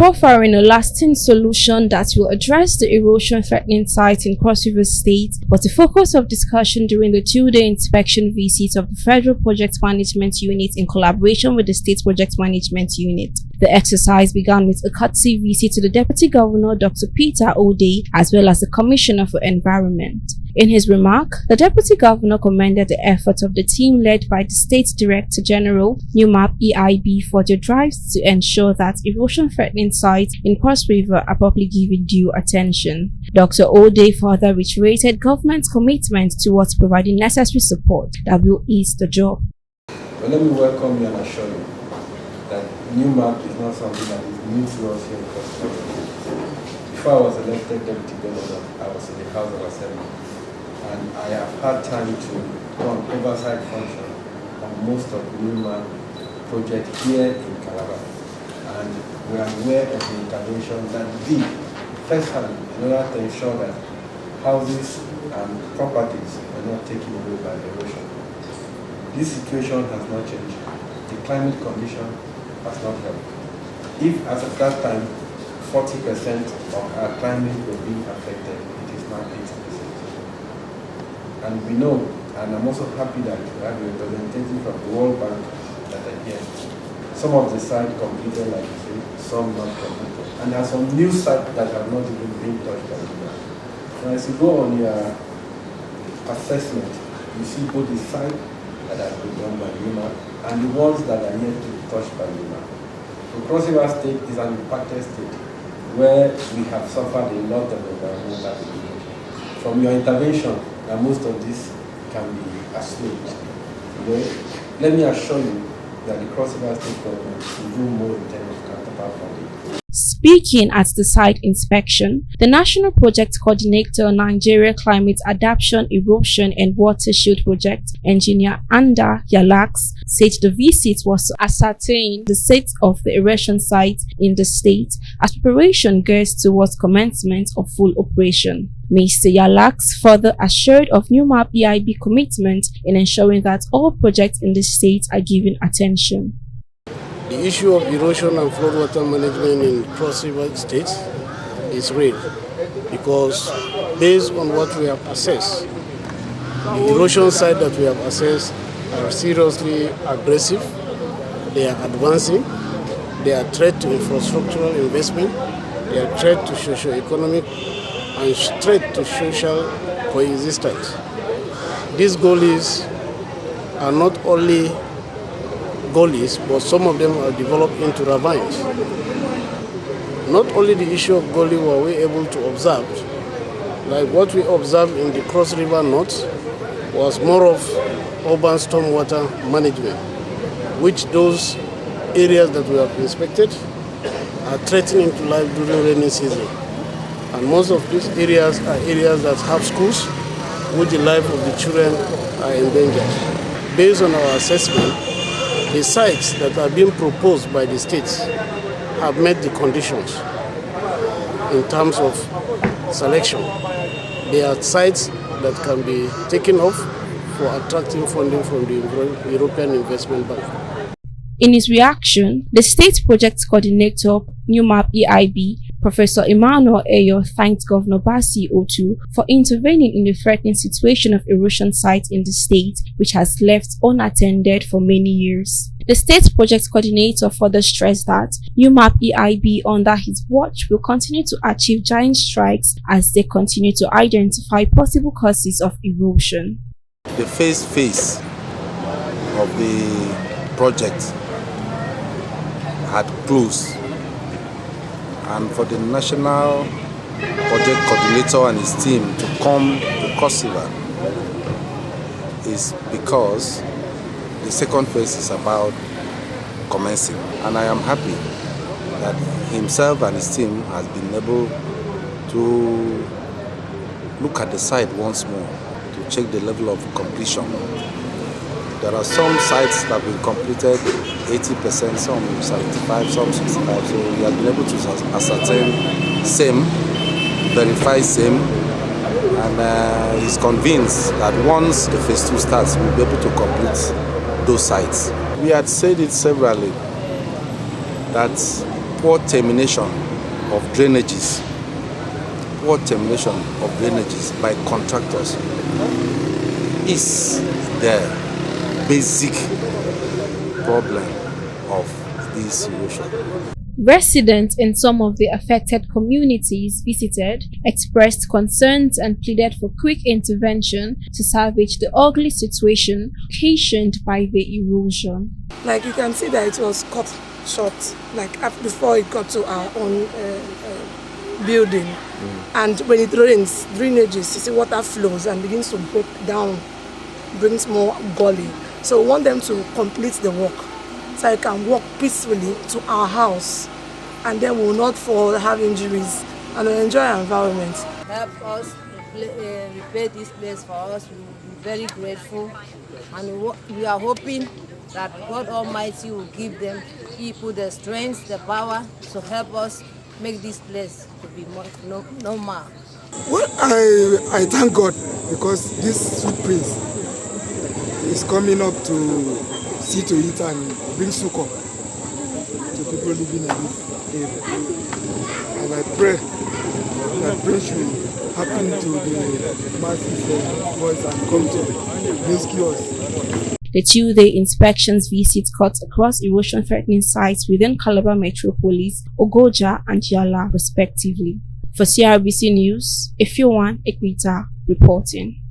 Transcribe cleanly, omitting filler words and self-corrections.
proffering a lasting solution that will address the erosion-threatening sites in Cross River State was the focus of discussion during the two-day inspection visit of the Federal Project Management Unit in collaboration with the State Project Management Unit. The exercise began with a courtesy visit to the Deputy Governor Dr. Peter O'Day as well as the Commissioner for Environment. In his remark, the Deputy Governor commended the efforts of the team led by the State Director General, NUMAP EIB, for their drives to ensure that erosion-threatening sites in Cross River are properly given due attention. Dr. O'Day further reiterated government's commitment towards providing necessary support that will ease the job. Well, let me welcome you and assure you that NUMAP is not something that is new to us here in Cross River. Before I was elected Deputy Governor, I was in the House of Assembly. And I have had time to do an oversight function on most of the NUMAP project here in Calabar. And we are aware of the intervention that we did firsthand in order to ensure that houses and properties are not taken away by erosion. This situation has not changed. The climate condition has not helped. If as of that time 40% of our climate were being affected, it is now 80%. And we know, and I'm also happy that we have a representative from the World Bank that are here. Some of the sites completed, like you say, some not completed. And there are some new sites that have not even been touched by NUMAP. And as you go on your assessment, you see both the sites that have been done by NUMAP and the ones that are yet to be touched by NUMAP. So Cross River State is an impacted state where we have suffered a lot of environmental damage. From your intervention, that most of this can be assuaged. Let me assure you that the Cross River State government will do more in terms of counterpart funding. Speaking at the site inspection, the National Project Coordinator, Nigeria Climate Adaptation, Erosion and Water Shield Project, Engineer Anda Yalax, said the visit was to ascertain the state of the erosion site in the state as preparation gears towards commencement of full operation. Mr. Yalax further assured of NUMAP EIB commitment in ensuring that all projects in the state are given attention. The issue of erosion and floodwater management in Cross River State is real because based on what we have assessed, the erosion site that we have assessed are seriously aggressive, they are advancing, they are a threat to infrastructural investment, they are a threat to socio-economic and threat to social coexistence. These goalies are not only gullies, but some of them are developed into ravines. Not only the issue of gully were we able to observe, like what we observed in the Cross River North was more of urban stormwater management, which those areas that we have inspected are threatening to life during rainy season. And most of these areas are areas that have schools, which the life of the children are endangered. Based on our assessment, the sites that are being proposed by the states have met the conditions in terms of selection. They are sites that can be taken off for attracting funding from the European Investment Bank. In his reaction, the State Project Coordinator, NUMAP EIB, Professor Emmanuel Ayo thanked Governor Basi Otu for intervening in the threatening situation of erosion sites in the state, which has left unattended for many years. The State Project Coordinator further stressed that NUMAP EIB under his watch will continue to achieve giant strides as they continue to identify possible causes of erosion. The first phase of the project had closed, and for the National Project Coordinator and his team to come to Cross River is because the second phase is about commencing, and I am happy that himself and his team has been able to look at the site once more to check the level of completion. There are some sites that have been completed 80%, some 75%, some 65%, so we have been able to ascertain same, verify same, and he's convinced that once the phase 2 starts, we'll be able to complete those sites. We had said it severally that poor termination of drainages by contractors is the basic problem of this erosion. Residents in some of the affected communities visited expressed concerns and pleaded for quick intervention to salvage the ugly situation occasioned by the erosion. Like you can see that it was cut short, like before it got to our own building. And when it rains, drainages, you see water flows and begins to break down, brings more gully. So we want them to complete the work so I can walk peacefully to our house, and then we will not fall, have injuries, and we'll enjoy our environment. Help us repair this place for us. We will be very grateful, and we are hoping that God Almighty will give them people the strength, the power to help us make this place to be more normal. Well, I thank God because this sweet prince is coming up to see to it and bring succor to people living in this area. And I pray that prince should happen to the masses voice and come to rescue us. The two-day inspections visit cut across erosion-threatening sites within Calabar Metropolis, Ogoja and Yala respectively. For CRBC News, Ifeoluwa Ekpita reporting.